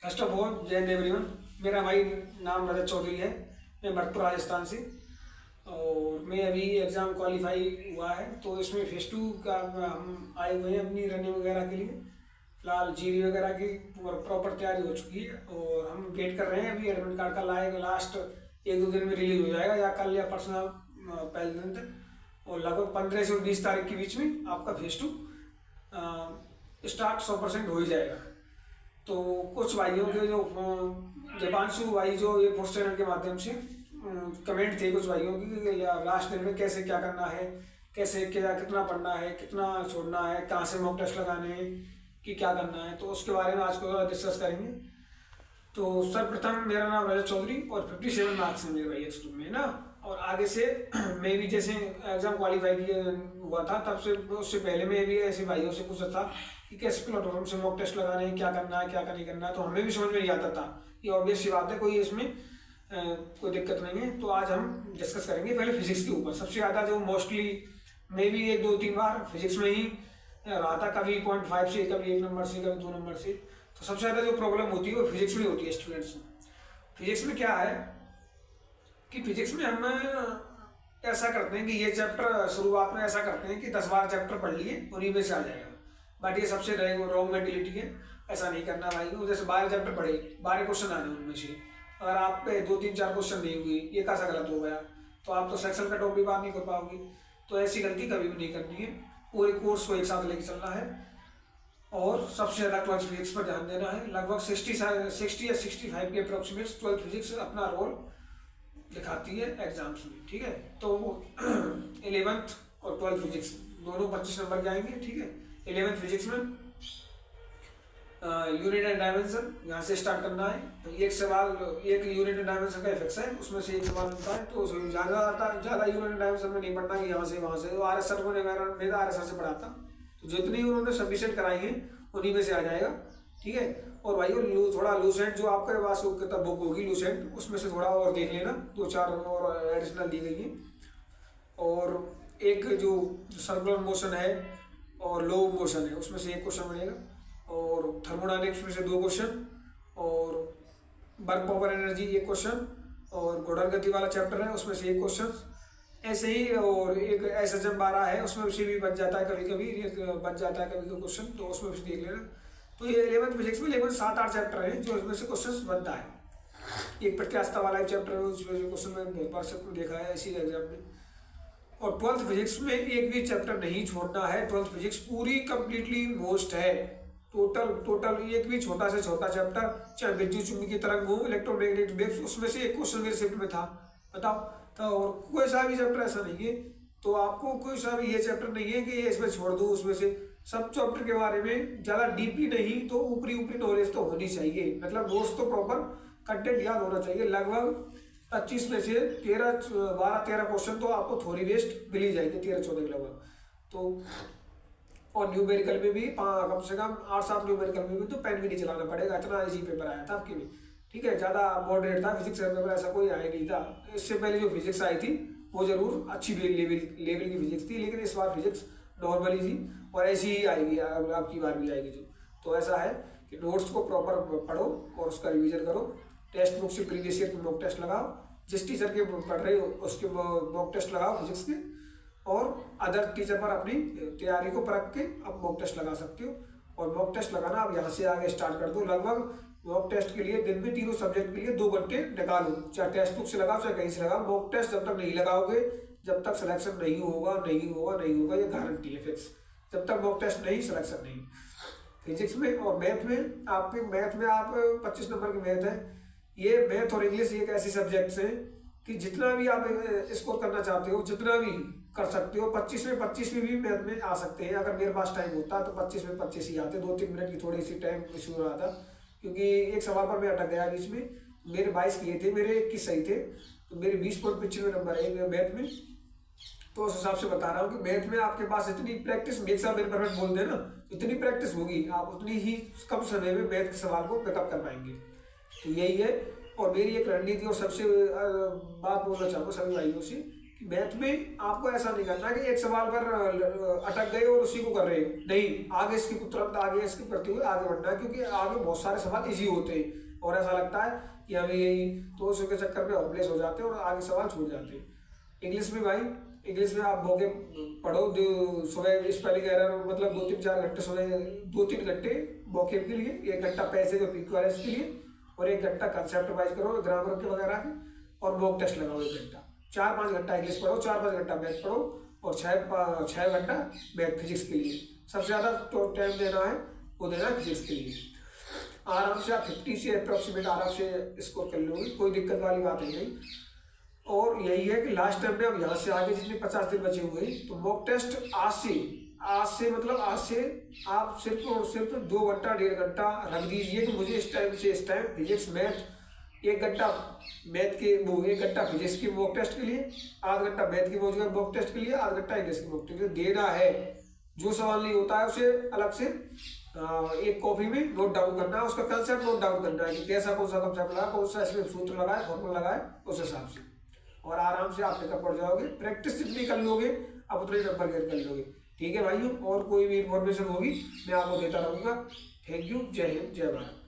First of all जय Hind everyone. मेरा भाई नाम रजत चौधरी है। मैं भरतपुर राजस्थान से और मैं अभी एग्ज़ाम क्वालिफाई हुआ है, तो इसमें फेस टू का हम आए हुए हैं अपनी रनिंग वगैरह के लिए। फिलहाल जीडी वगैरह की प्रॉपर तैयारी हो चुकी है और हम वेट कर रहे हैं। अभी एडमिट कार्ड का लास्ट 1-2 दिन में रिलीज हो जाएगा, या कल या परसों पहले दिन तक। और लगभग 15 से 20 तारीख के बीच में आपका फेस टू स्टार्ट 100% हो ही जाएगा। तो कुछ भाइयों के जो दीपांशु भाई जो ये पोस्ट चैनल के माध्यम से कमेंट थे कुछ भाइयों की कि लास्ट दिन में कैसे क्या करना है, कैसे क्या कितना पढ़ना है, कितना छोड़ना है, कहाँ से मॉक टेस्ट लगाने हैं, कि क्या करना है, तो उसके बारे में आज को डिस्कस करेंगे। तो सर्वप्रथम मेरा नाम रजत चौधरी और 57 मार्क्स हैं मेरे भाई एक्स में ना। और आगे से मैं भी जैसे एग्जाम क्वालिफाई किया हुआ था तब से उससे पहले मैं भी ऐसे भाइयों से पूछा था कि कैसे प्लेटफॉर्म से मॉक टेस्ट लगाने हैं, क्या करना है क्या नहीं करना है, तो हमें भी समझ में नहीं आता था। ये ऑब्वियस सी बात है, कोई इसमें कोई दिक्कत नहीं है। तो आज हम डिस्कस करेंगे पहले फिजिक्स के ऊपर। सबसे ज़्यादा जो मोस्टली मैं भी 1-2-3 बार फिजिक्स में ही रहा था, कभी 0.5 से, कभी 1 नंबर से, कभी 2 नंबर से। तो सबसे ज़्यादा जो प्रॉब्लम होती है वो फिजिक्स में होती है स्टूडेंट्स में। फिजिक्स में क्या है कि फिजिक्स में हम ऐसा करते हैं कि ये चैप्टर शुरुआत में ऐसा करते हैं कि 10-12 चैप्टर पढ़ लिए उन्हीं में से आ जाएगा। बट ये सबसे रॉन्ग मेंटेलिटी है, ऐसा नहीं करना भाई। जैसे 12 चैप्टर पढ़े, 12 क्वेश्चन आने उनमें से अगर आप पे 2-3-4 क्वेश्चन नहीं हुए, ये कैसा गलत हो गया, तो आप तो सेक्शन कट ऑफ भी बात नहीं कर पाओगे। तो ऐसी गलती कभी भी नहीं करनी है, पूरे कोर्स को एक साथ लेके चलना है। और सबसे ज़्यादा 12th फिजिक्स पर ध्यान देना है। लगभग 60 या 65 के अप्रोक्सीमेट 12th फिजिक्स अपना रोल दिखाती है एग्जाम्स में, ठीक है। तो 11th और 12th फिजिक्स दोनों 25 नंबर के आएंगे, ठीक है। 11th फिजिक्स में यूनिट एंड डायमेंशन यहाँ से स्टार्ट करना है। तो एक सवाल, एक यूनिट एंड डायमेंशन का इफेक्ट्स है, उसमें से एक सवाल होता है। तो ज़्यादा यूनिट एंड डायमेंशन में नहीं पढ़ना कि यहाँ से वहाँ से। तो आर एस सर को मेरा आर एस सर से पढ़ा था, तो जितनी उन्होंने सबमिशन कराई है उन्हीं में से आ जाएगा, ठीक है। और भाई थोड़ा लूसेंट जो आपके पास किताब बुक होगी लूसेंट, उसमें से थोड़ा और देख लेना, 2-4 और एडिशनल दी गई है। और एक जो सर्कुलर मोशन है और लो मोशन है उसमें से एक क्वेश्चन बनेगा। और थर्मोडायनेमिक्स में से 2 क्वेश्चन, और वर्क पावर एनर्जी 1 क्वेश्चन, और घूर्णन गति वाला चैप्टर है उसमें से 1 क्वेश्चन, ऐसे ही। और एक SHM 12 है, उसमें से भी बच जाता है, कभी कभी बच जाता है कभी क्वेश्चन, तो उसमें भी देख लेना। तो ये 11th फिजिक्स में लगभग 7-8 चैप्टर हैं जो इसमें से क्वेश्चन बनता है। एक प्रत्यास्थता वाला एक चैप्टर है, उसमें जो क्वेश्चन मैंने बहुत बार से देखा है इसी एग्जाम में। और 12th फिजिक्स में एक भी चैप्टर नहीं छोड़ना है। 12th फिजिक्स पूरी कंप्लीटली मोस्ट है। टोटल एक भी छोटा से छोटा चैप्टर, चाहे विद्युत चुंबकीय तरंग हो, इलेक्ट्रोमैग्नेटिक वेव्स, उसमें से एक क्वेश्चन मेरे शिफ्ट में था, बताओ। तो और कोई सा भी चैप्टर ऐसा नहीं है, तो आपको कोई सा भी ये चैप्टर नहीं है कि ये इसमें छोड़ दो उसमें से। सब चैप्टर के बारे में ज़्यादा डीपली नहीं तो ऊपरी नॉलेज तो होनी चाहिए, मतलब नोट्स तो प्रॉपर कंटेंट याद होना चाहिए। लगभग 25 में से 12-13 क्वेश्चन तो आपको थोड़ी वेस्ट मिल ही जाएगी, 13-14 के लगभग। तो और न्यूमेरिकल में भी कम से कम 8-7 न्यूमेरिकल में भी तो पेन भी नहीं चलाना पड़ेगा, इतना इजी पेपर आया था आपके भी, ठीक है। ज़्यादा मॉडरेट था फिजिक्स पेपर, ऐसा कोई आया नहीं था। इससे पहले जो फिजिक्स आई थी वो जरूर अच्छी लेवल की फिजिक्स थी, लेकिन इस बार फिजिक्स नॉर्मली थी और ऐसी ही आएगी, आपकी बार भी आएगी जो। तो ऐसा है कि नोट्स को प्रॉपर पढ़ो और उसका रिविजन करो। टेक्स्ट बुक से प्रीवियस ईयर के मॉक टेस्ट लगाओ, जिस टीचर के पढ़ रहे हो उसके मॉक टेस्ट लगाओ फिजिक्स के, और अदर टीचर पर अपनी तैयारी को परख के आप मॉक टेस्ट लगा सकते हो। और मॉक टेस्ट लगाना अब यहाँ से आगे स्टार्ट कर दो। लगभग मॉक टेस्ट के लिए दिन में तीनों सब्जेक्ट के लिए 2 घंटे निकालो, चाहे टेक्स्ट बुक से लगाओ चाहे कहीं से लगाओ। मॉक टेस्ट जब तक नहीं लगाओगे, जब तक सिलेक्शन नहीं होगा, ये गारंटी है फिक्स। जब तक मॉक टेस्ट नहीं, सिलेक्शन नहीं। फिजिक्स में और मैथ में आप 25 नंबर की मैथ है। ये मैथ और इंग्लिश एक ऐसे सब्जेक्ट्स हैं कि जितना भी आप स्कोर करना चाहते हो, जितना भी कर सकते हो। 25 में 25 भी मैथ में आ सकते हैं, अगर मेरे पास टाइम होता तो 25 में 25 ही आते। 2-3 मिनट की थोड़ी सी टाइम इशू रहा था, क्योंकि एक सवाल पर मैं अटक गया बीच में। मेरे 22 किए थे, मेरे 21 सही थे, तो मेरे 20.95 नंबर है मैथ में। तो उस हिसाब से बता रहा हूँ कि मैथ में आपके पास इतनी प्रैक्टिस, एक साल मेरे परफेक्ट बोल देना, इतनी प्रैक्टिस होगी आप उतनी ही कम समय में मैथ के सवाल को पिकअप कर पाएंगे। तो यही है। और मेरी एक रणनीति और सबसे बात बोलना चाहूँगा सभी भाइयों से कि मैथ में आपको ऐसा नहीं करना कि एक सवाल पर अटक गए और उसी को कर रहे हो, नहीं, आगे इसकी तुरंत आगे इसके करते हुए आगे बढ़ना है, क्योंकि आगे बहुत सारे सवाल इजी होते हैं और ऐसा लगता है कि हमें यही, तो उसके चक्कर में होपलेस हो जाते हैं और आगे सवाल छूट जाते हैं। इंग्लिश में भाई, इंग्लिश में आप बोके पढ़ो, सुबह स्पेलिंग एरर, मतलब 2-3-4 घंटे सुबह, 2-3 घंटे वोकैब के लिए, 1 घंटा पैसेज और इक्विवेलेंस के लिए, और 1 घंटा कंसेप्ट वाइज करो ग्रामर के वगैरह के, और मॉक टेस्ट लगाओ 1 घंटा। 4-5 घंटा इंग्लिश पढ़ो, 4-5 घंटा मैथ पढ़ो, और 6 घंटा मैथ फिजिक्स के लिए। सबसे ज़्यादा टाइम देना है वो देना है फिजिक्स के लिए। आराम से आप 50 से अप्रोक्सीमेट आराम से स्कोर कर लोगे, कोई दिक्कत वाली बात नहीं। और यही है कि लास्ट टाइम में अब यहाँ से आगे जितने 50 दिन बचे हुए, तो मॉक टेस्ट आज से मतलब आज से आप सिर्फ और सिर्फ 2 घंटा 1.5 घंटा रख दीजिए कि मुझे इस टाइम से इस टाइम फिजिक्स मैथ 1 घंटा मैथ के वो 1 घंटा फिजिक्स की मॉक टेस्ट के लिए, आधा घंटा मैथ की मॉक टेस्ट के लिए, आधा घंटा इंग्लिश की मॉक टेस्ट के लिए देना है। जो सवाल नहीं होता है उसे अलग से एक कॉपी में नोट डाउन करना है, उसका कंसेप्ट नोट डाउन करना है कि कैसा कौन सा कंसेप्ट लगा, कौन सा इसमें सूत्र लगा है, फॉर्मूला लगा है, उस हिसाब से, और आराम से आप पिकअप पढ़ जाओगे। प्रैक्टिस जितनी कर लोगे आप उतने नंबर गेट कर लोगे। ठीक है भाइयों, और कोई भी इंफॉर्मेशन होगी मैं आपको देता रहूँगा। थैंक यू, जय हिंद, जय भारत।